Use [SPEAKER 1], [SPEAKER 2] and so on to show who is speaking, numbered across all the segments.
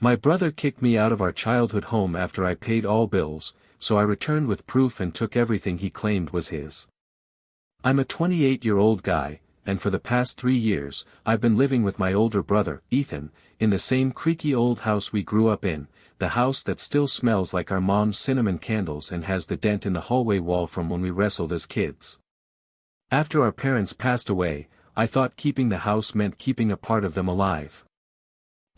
[SPEAKER 1] My brother kicked me out of our childhood home after I paid all bills, so I returned with proof and took everything he claimed was his. I'm a 28-year-old guy, and for the past 3 years, I've been living with my older brother, Ethan, in the same creaky old house we grew up in, the house that still smells like our mom's cinnamon candles and has the dent in the hallway wall from when we wrestled as kids. After our parents passed away, I thought keeping the house meant keeping a part of them alive.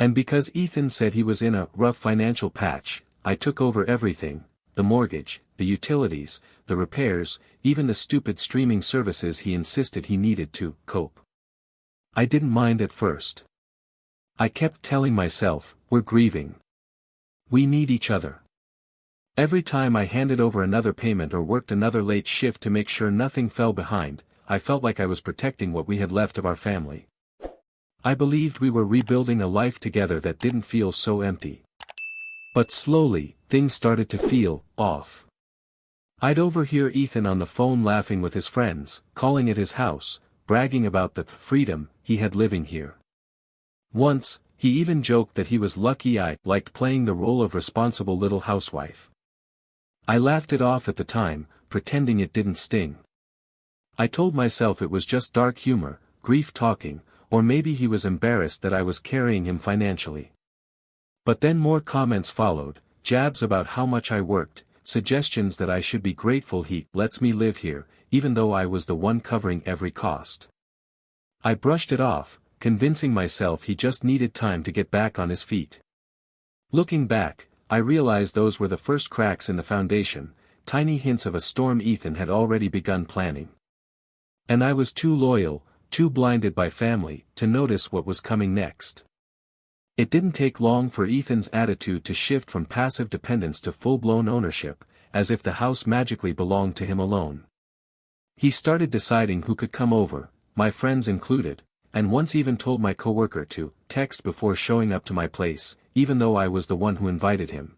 [SPEAKER 1] And because Ethan said he was in a rough financial patch, I took over everything, the mortgage, the utilities, the repairs, even the stupid streaming services he insisted he needed to cope. I didn't mind at first. I kept telling myself, we're grieving. We need each other. Every time I handed over another payment or worked another late shift to make sure nothing fell behind, I felt like I was protecting what we had left of our family. I believed we were rebuilding a life together that didn't feel so empty. But slowly, things started to feel off. I'd overhear Ethan on the phone laughing with his friends, calling it his house, bragging about the freedom he had living here. Once, he even joked that he was lucky I liked playing the role of responsible little housewife. I laughed it off at the time, pretending it didn't sting. I told myself it was just dark humor, grief talking, or maybe he was embarrassed that I was carrying him financially. But then more comments followed, jabs about how much I worked, suggestions that I should be grateful he lets me live here, even though I was the one covering every cost. I brushed it off, convincing myself he just needed time to get back on his feet. Looking back, I realized those were the first cracks in the foundation, tiny hints of a storm Ethan had already begun planning. And I was too loyal, too blinded by family, to notice what was coming next. It didn't take long for Ethan's attitude to shift from passive dependence to full-blown ownership, as if the house magically belonged to him alone. He started deciding who could come over, my friends included, and once even told my coworker to text before showing up to my place, even though I was the one who invited him.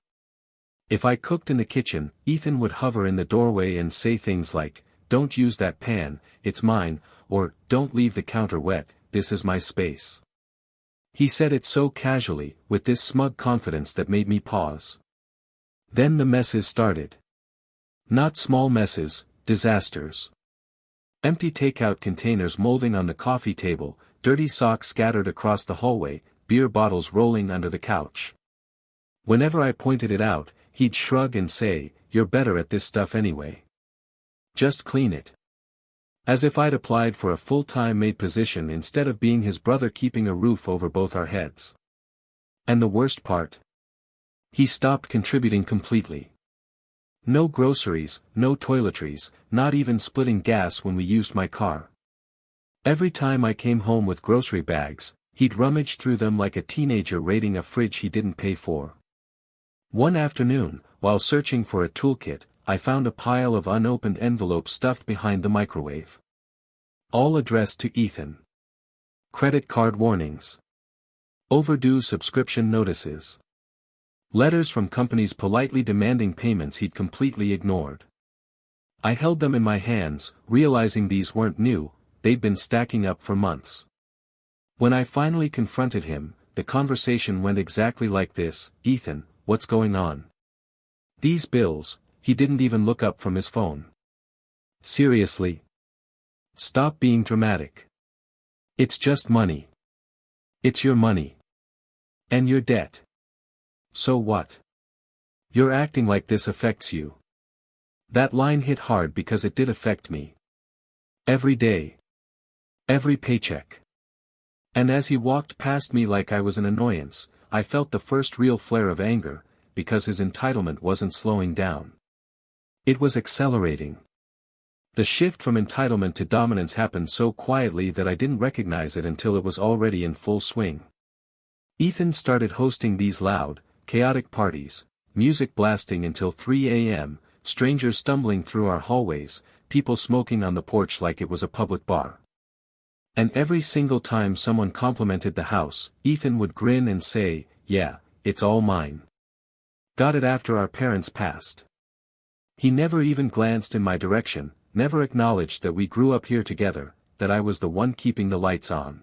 [SPEAKER 1] If I cooked in the kitchen, Ethan would hover in the doorway and say things like, "Don't use that pan, it's mine," or "Don't leave the counter wet, this is my space." He said it so casually, with this smug confidence that made me pause. Then the messes started. Not small messes, disasters. Empty takeout containers molding on the coffee table, dirty socks scattered across the hallway, beer bottles rolling under the couch. Whenever I pointed it out, he'd shrug and say, "You're better at this stuff anyway. Just clean it." As if I'd applied for a full-time maid position instead of being his brother keeping a roof over both our heads. And the worst part? He stopped contributing completely. No groceries, no toiletries, not even splitting gas when we used my car. Every time I came home with grocery bags, he'd rummage through them like a teenager raiding a fridge he didn't pay for. One afternoon, while searching for a toolkit, I found a pile of unopened envelopes stuffed behind the microwave. All addressed to Ethan. Credit card warnings. Overdue subscription notices. Letters from companies politely demanding payments he'd completely ignored. I held them in my hands, realizing these weren't new, they'd been stacking up for months. When I finally confronted him, the conversation went exactly like this: "Ethan, what's going on? These bills." He didn't even look up from his phone. "Seriously? Stop being dramatic. It's just money. It's your money. And your debt. So what? You're acting like this affects you." That line hit hard because it did affect me. Every day. Every paycheck. And as he walked past me like I was an annoyance, I felt the first real flare of anger, because his entitlement wasn't slowing down. It was accelerating. The shift from entitlement to dominance happened so quietly that I didn't recognize it until it was already in full swing. Ethan started hosting these loud, chaotic parties, music blasting until 3 a.m., strangers stumbling through our hallways, people smoking on the porch like it was a public bar. And every single time someone complimented the house, Ethan would grin and say, "Yeah, it's all mine. Got it after our parents passed." He never even glanced in my direction, never acknowledged that we grew up here together, that I was the one keeping the lights on.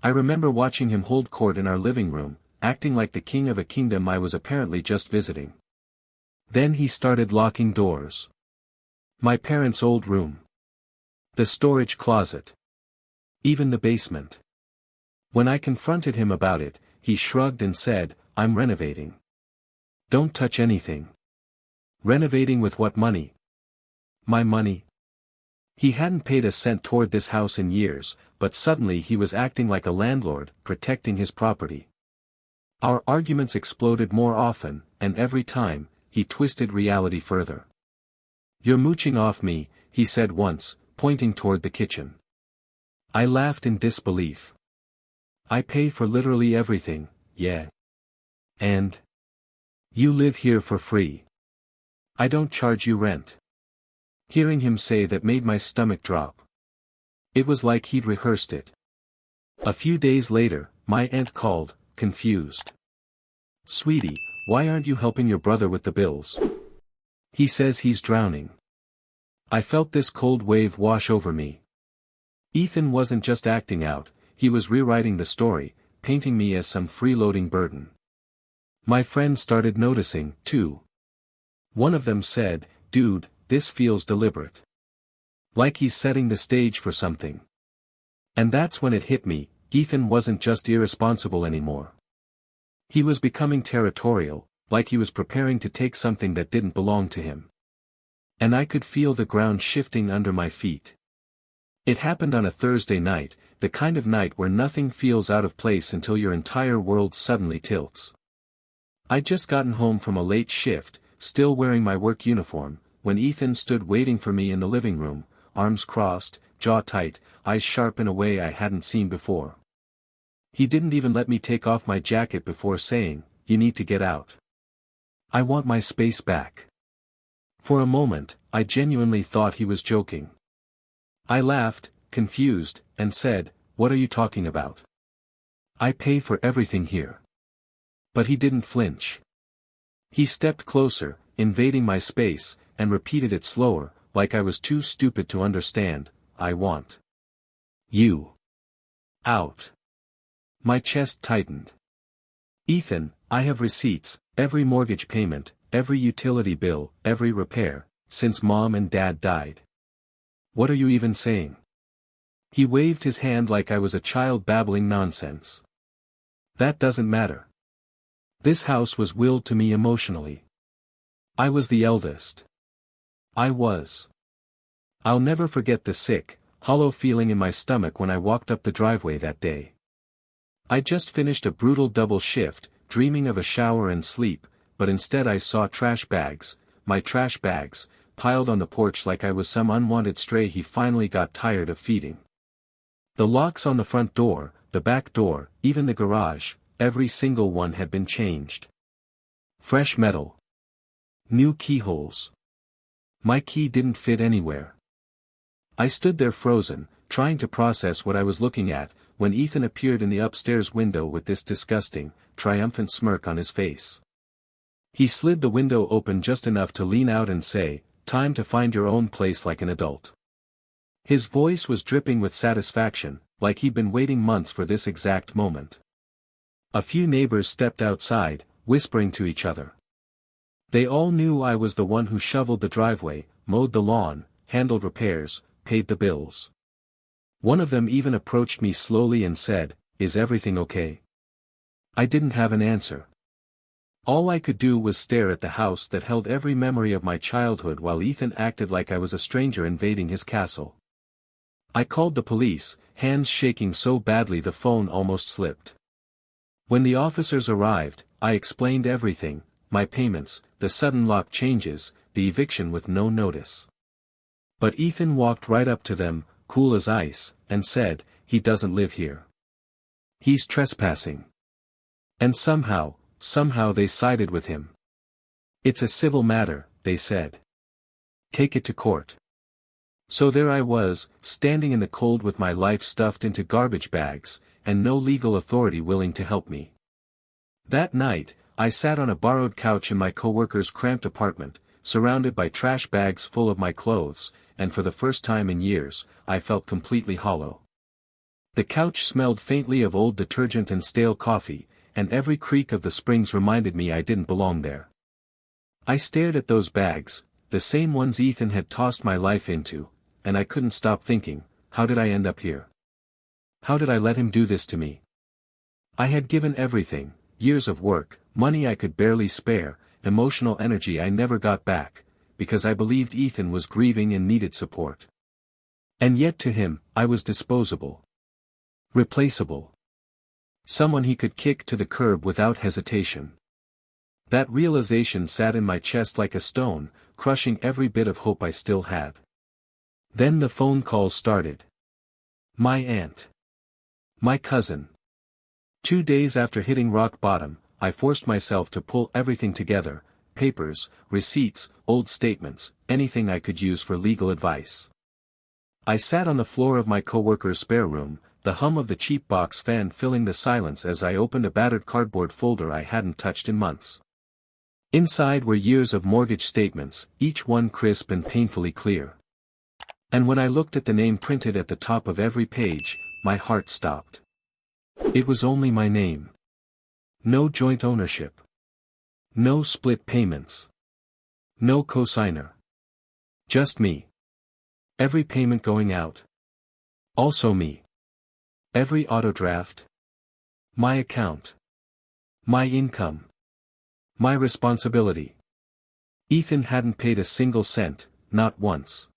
[SPEAKER 1] I remember watching him hold court in our living room, acting like the king of a kingdom I was apparently just visiting. Then he started locking doors. My parents' old room. The storage closet. Even the basement. When I confronted him about it, he shrugged and said, "I'm renovating." "Don't touch anything." "Renovating with what money?" "My money." He hadn't paid a cent toward this house in years, but suddenly he was acting like a landlord, protecting his property. Our arguments exploded more often, and every time, he twisted reality further. "You're mooching off me," he said once, pointing toward the kitchen. I laughed in disbelief. "I pay for literally everything, yeah. And you live here for free. I don't charge you rent." Hearing him say that made my stomach drop. It was like he'd rehearsed it. A few days later, my aunt called, confused. "Sweetie, why aren't you helping your brother with the bills? He says he's drowning." I felt this cold wave wash over me. Ethan wasn't just acting out, he was rewriting the story, painting me as some freeloading burden. My friends started noticing, too. One of them said, "Dude, this feels deliberate. Like he's setting the stage for something." And that's when it hit me, Ethan wasn't just irresponsible anymore. He was becoming territorial, like he was preparing to take something that didn't belong to him. And I could feel the ground shifting under my feet. It happened on a Thursday night, the kind of night where nothing feels out of place until your entire world suddenly tilts. I'd just gotten home from a late shift, still wearing my work uniform, when Ethan stood waiting for me in the living room, arms crossed, jaw tight, eyes sharp in a way I hadn't seen before. He didn't even let me take off my jacket before saying, "You need to get out. I want my space back." For a moment, I genuinely thought he was joking. I laughed, confused, and said, "What are you talking about? I pay for everything here." But he didn't flinch. He stepped closer, invading my space, and repeated it slower, like I was too stupid to understand. "I want you out." My chest tightened. "Ethan, I have receipts, every mortgage payment, every utility bill, every repair, since Mom and Dad died. What are you even saying?" He waved his hand like I was a child babbling nonsense. "That doesn't matter. This house was willed to me emotionally. I was the eldest. I was." I'll never forget the sick, hollow feeling in my stomach when I walked up the driveway that day. I just finished a brutal double shift, dreaming of a shower and sleep, but instead I saw trash bags, my trash bags, piled on the porch like I was some unwanted stray he finally got tired of feeding. The locks on the front door, the back door, even the garage, every single one had been changed. Fresh metal. New keyholes. My key didn't fit anywhere. I stood there frozen, trying to process what I was looking at, when Ethan appeared in the upstairs window with this disgusting, triumphant smirk on his face. He slid the window open just enough to lean out and say, "Time to find your own place like an adult." His voice was dripping with satisfaction, like he'd been waiting months for this exact moment. A few neighbors stepped outside, whispering to each other. They all knew I was the one who shoveled the driveway, mowed the lawn, handled repairs, paid the bills. One of them even approached me slowly and said, "Is everything okay?" I didn't have an answer. All I could do was stare at the house that held every memory of my childhood while Ethan acted like I was a stranger invading his castle. I called the police, hands shaking so badly the phone almost slipped. When the officers arrived, I explained everything, my payments, the sudden lock changes, the eviction with no notice. But Ethan walked right up to them, cool as ice, and said, "He doesn't live here. He's trespassing." And somehow they sided with him. "It's a civil matter," they said. "Take it to court." So there I was, standing in the cold with my life stuffed into garbage bags, and no legal authority willing to help me. That night, I sat on a borrowed couch in my coworker's cramped apartment, surrounded by trash bags full of my clothes, and for the first time in years, I felt completely hollow. The couch smelled faintly of old detergent and stale coffee, and every creak of the springs reminded me I didn't belong there. I stared at those bags, the same ones Ethan had tossed my life into, and I couldn't stop thinking, how did I end up here? How did I let him do this to me? I had given everything, years of work, money I could barely spare, emotional energy I never got back, because I believed Ethan was grieving and needed support. And yet to him, I was disposable. Replaceable. Someone he could kick to the curb without hesitation. That realization sat in my chest like a stone, crushing every bit of hope I still had. Then the phone calls started. My aunt. My cousin. 2 days after hitting rock bottom, I forced myself to pull everything together, papers, receipts, old statements, anything I could use for legal advice. I sat on the floor of my coworker's spare room, the hum of the cheap box fan filling the silence as I opened a battered cardboard folder I hadn't touched in months. Inside were years of mortgage statements, each one crisp and painfully clear. And when I looked at the name printed at the top of every page, my heart stopped. It was only my name. No joint ownership. No split payments. No cosigner. Just me. Every payment going out. Also me. Every auto draft. My account. My income. My responsibility. Ethan hadn't paid a single cent, not once.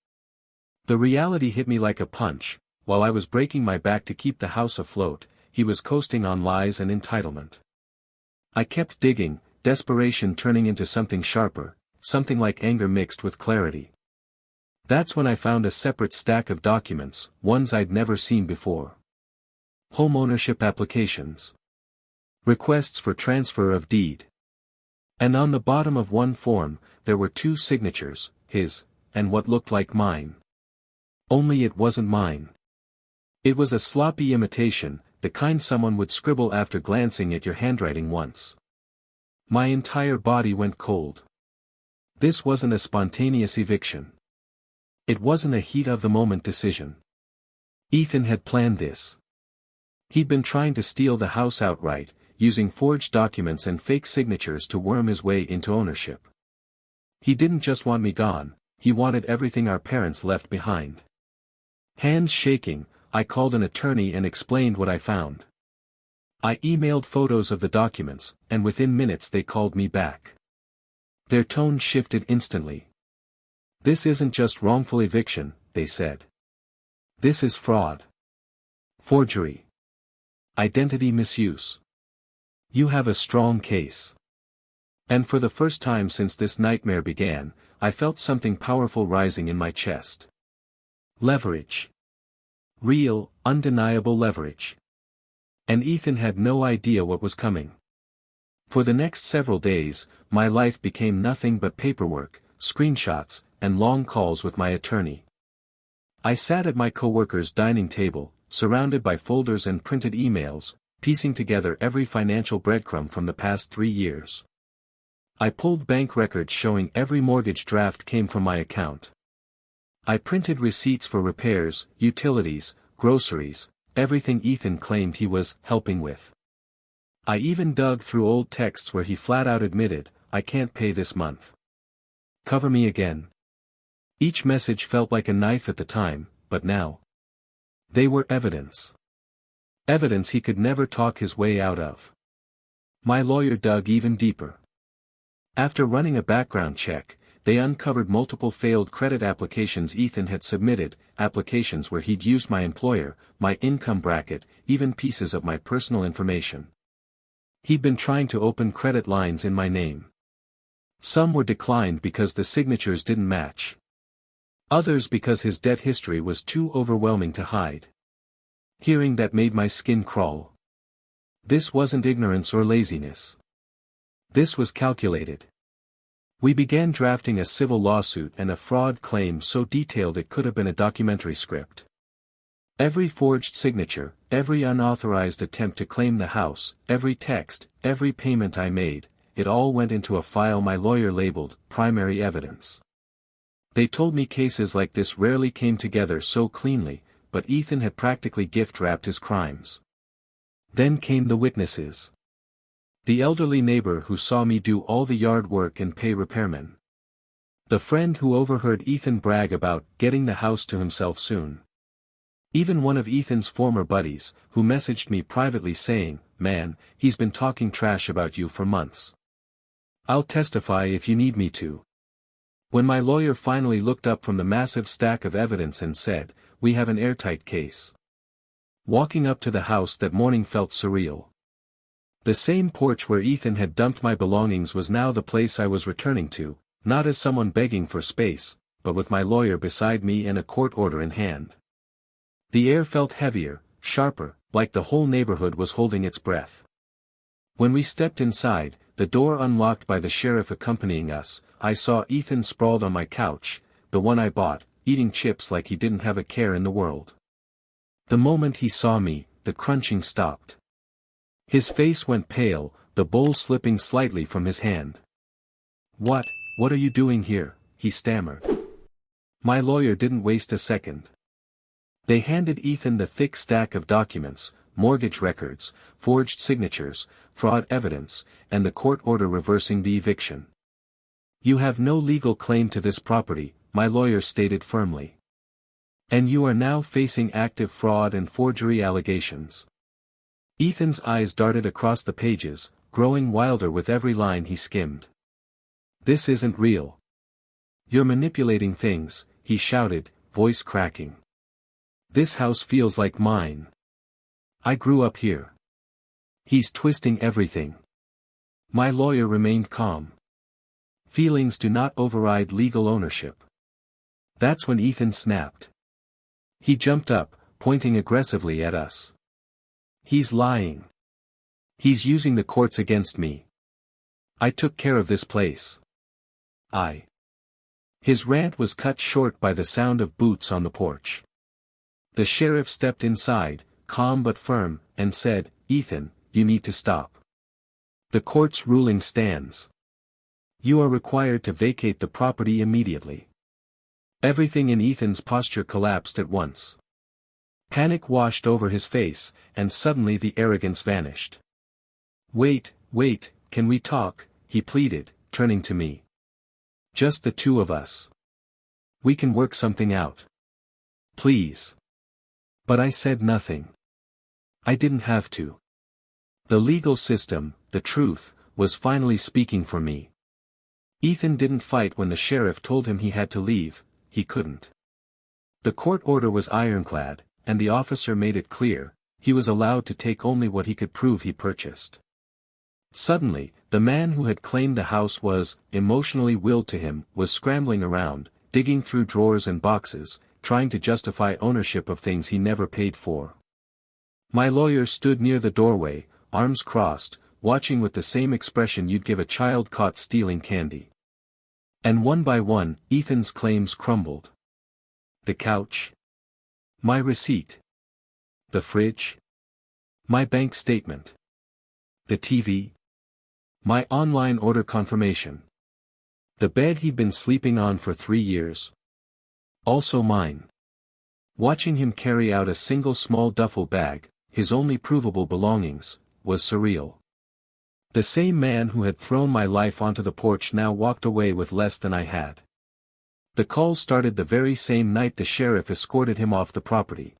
[SPEAKER 1] The reality hit me like a punch. While I was breaking my back to keep the house afloat, he was coasting on lies and entitlement. I kept digging, desperation turning into something sharper, something like anger mixed with clarity. That's when I found a separate stack of documents, ones I'd never seen before. Home ownership applications. Requests for transfer of deed. And on the bottom of one form, there were 2 signatures, his, and what looked like mine. Only it wasn't mine. It was a sloppy imitation, the kind someone would scribble after glancing at your handwriting once. My entire body went cold. This wasn't a spontaneous eviction. It wasn't a heat-of-the-moment decision. Ethan had planned this. He'd been trying to steal the house outright, using forged documents and fake signatures to worm his way into ownership. He didn't just want me gone, he wanted everything our parents left behind. Hands shaking, I called an attorney and explained what I found. I emailed photos of the documents, and within minutes they called me back. Their tone shifted instantly. This isn't just wrongful eviction, they said. This is fraud. Forgery. Identity misuse. You have a strong case. And for the first time since this nightmare began, I felt something powerful rising in my chest. Leverage. Real, undeniable leverage. And Ethan had no idea what was coming. For the next several days, my life became nothing but paperwork, screenshots, and long calls with my attorney. I sat at my coworker's dining table, surrounded by folders and printed emails, piecing together every financial breadcrumb from the past 3 years. I pulled bank records showing every mortgage draft came from my account. I printed receipts for repairs, utilities, groceries, everything Ethan claimed he was helping with. I even dug through old texts where he flat out admitted, I can't pay this month. Cover me again. Each message felt like a knife at the time, but now. They were evidence. Evidence he could never talk his way out of. My lawyer dug even deeper. After running a background check, they uncovered multiple failed credit applications Ethan had submitted, applications where he'd used my employer, my income bracket, even pieces of my personal information. He'd been trying to open credit lines in my name. Some were declined because the signatures didn't match. Others because his debt history was too overwhelming to hide. Hearing that made my skin crawl. This wasn't ignorance or laziness. This was calculated. We began drafting a civil lawsuit and a fraud claim so detailed it could have been a documentary script. Every forged signature, every unauthorized attempt to claim the house, every text, every payment I made, it all went into a file my lawyer labeled, primary evidence. They told me cases like this rarely came together so cleanly, but Ethan had practically gift-wrapped his crimes. Then came the witnesses. The elderly neighbor who saw me do all the yard work and pay repairmen. The friend who overheard Ethan brag about getting the house to himself soon. Even one of Ethan's former buddies, who messaged me privately saying, "Man, he's been talking trash about you for months. I'll testify if you need me to." When my lawyer finally looked up from the massive stack of evidence and said, "We have an airtight case." Walking up to the house that morning felt surreal. The same porch where Ethan had dumped my belongings was now the place I was returning to, not as someone begging for space, but with my lawyer beside me and a court order in hand. The air felt heavier, sharper, like the whole neighborhood was holding its breath. When we stepped inside, the door unlocked by the sheriff accompanying us, I saw Ethan sprawled on my couch, the one I bought, eating chips like he didn't have a care in the world. The moment he saw me, the crunching stopped. His face went pale, the bowl slipping slightly from his hand. What are you doing here?" he stammered. My lawyer didn't waste a second. They handed Ethan the thick stack of documents, mortgage records, forged signatures, fraud evidence, and the court order reversing the eviction. "You have no legal claim to this property," my lawyer stated firmly. "And you are now facing active fraud and forgery allegations." Ethan's eyes darted across the pages, growing wilder with every line he skimmed. "This isn't real. You're manipulating things," he shouted, voice cracking. "This house feels like mine. I grew up here." "He's twisting everything." My lawyer remained calm. "Feelings do not override legal ownership." That's when Ethan snapped. He jumped up, pointing aggressively at us. "He's lying. He's using the courts against me. I took care of this place. His rant was cut short by the sound of boots on the porch. The sheriff stepped inside, calm but firm, and said, "Ethan, you need to stop. The court's ruling stands. You are required to vacate the property immediately." Everything in Ethan's posture collapsed at once. Panic washed over his face, and suddenly the arrogance vanished. Wait, can we talk?" he pleaded, turning to me. "Just the two of us. We can work something out. Please." But I said nothing. I didn't have to. The legal system, the truth, was finally speaking for me. Ethan didn't fight when the sheriff told him he had to leave. He couldn't. The court order was ironclad, and the officer made it clear, he was allowed to take only what he could prove he purchased. Suddenly, the man who had claimed the house was emotionally willed to him was scrambling around, digging through drawers and boxes, trying to justify ownership of things he never paid for. My lawyer stood near the doorway, arms crossed, watching with the same expression you'd give a child caught stealing candy. And one by one, Ethan's claims crumbled. The couch. My receipt. The fridge. My bank statement. The TV. My online order confirmation. The bed he'd been sleeping on for 3 years. Also mine. Watching him carry out a single small duffel bag, his only provable belongings, was surreal. The same man who had thrown my life onto the porch now walked away with less than I had. The calls started the very same night the sheriff escorted him off the property.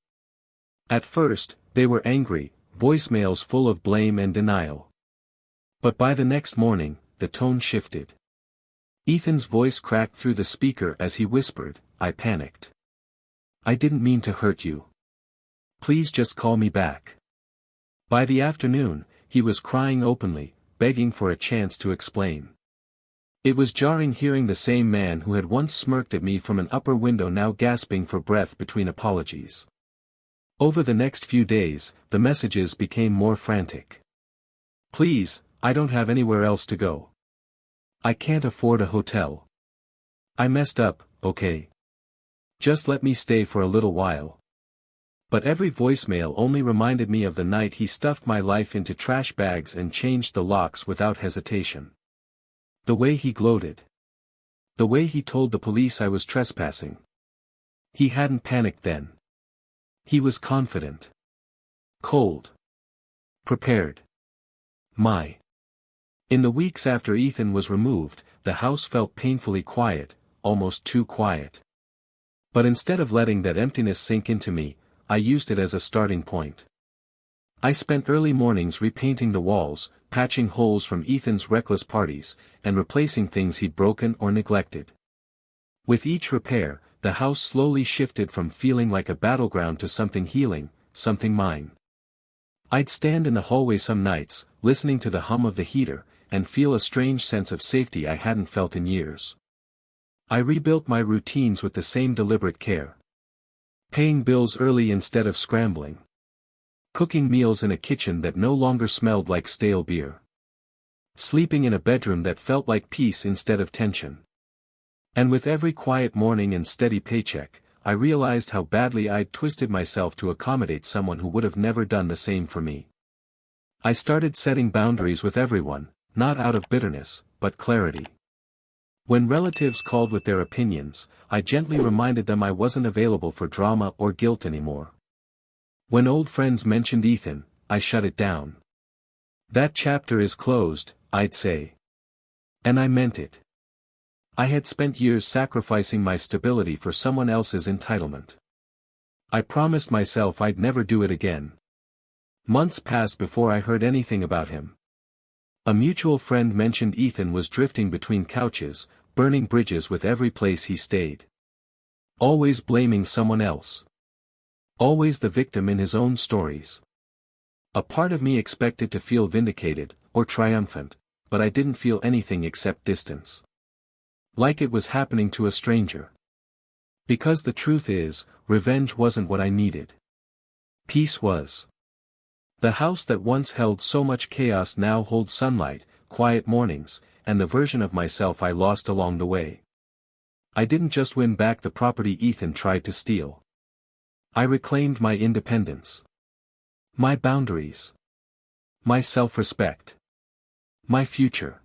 [SPEAKER 1] At first, they were angry, voicemails full of blame and denial. But by the next morning, the tone shifted. Ethan's voice cracked through the speaker as he whispered, "I panicked. I didn't mean to hurt you. Please just call me back." By the afternoon, he was crying openly, begging for a chance to explain. It was jarring hearing the same man who had once smirked at me from an upper window now gasping for breath between apologies. Over the next few days, the messages became more frantic. "Please, I don't have anywhere else to go. I can't afford a hotel. I messed up, okay? Just let me stay for a little while." But every voicemail only reminded me of the night he stuffed my life into trash bags and changed the locks without hesitation. The way he gloated. The way he told the police I was trespassing. He hadn't panicked then. He was confident. Cold. Prepared. My In the weeks after Ethan was removed, the house felt painfully quiet, almost too quiet. But instead of letting that emptiness sink into me, I used it as a starting point. I spent early mornings repainting the walls, patching holes from Ethan's reckless parties, and replacing things he'd broken or neglected. With each repair, the house slowly shifted from feeling like a battleground to something healing, something mine. I'd stand in the hallway some nights, listening to the hum of the heater, and feel a strange sense of safety I hadn't felt in years. I rebuilt my routines with the same deliberate care. Paying bills early instead of scrambling. Cooking meals in a kitchen that no longer smelled like stale beer. Sleeping in a bedroom that felt like peace instead of tension. And with every quiet morning and steady paycheck, I realized how badly I'd twisted myself to accommodate someone who would have never done the same for me. I started setting boundaries with everyone, not out of bitterness, but clarity. When relatives called with their opinions, I gently reminded them I wasn't available for drama or guilt anymore. When old friends mentioned Ethan, I shut it down. That chapter is closed, I'd say. And I meant it. I had spent years sacrificing my stability for someone else's entitlement. I promised myself I'd never do it again. Months passed before I heard anything about him. A mutual friend mentioned Ethan was drifting between couches, burning bridges with every place he stayed. Always blaming someone else. Always the victim in his own stories. A part of me expected to feel vindicated, or triumphant, but I didn't feel anything except distance. Like it was happening to a stranger. Because the truth is, revenge wasn't what I needed. Peace was. The house that once held so much chaos now holds sunlight, quiet mornings, and the version of myself I lost along the way. I didn't just win back the property Ethan tried to steal. I reclaimed my independence. My boundaries. My self-respect. My future.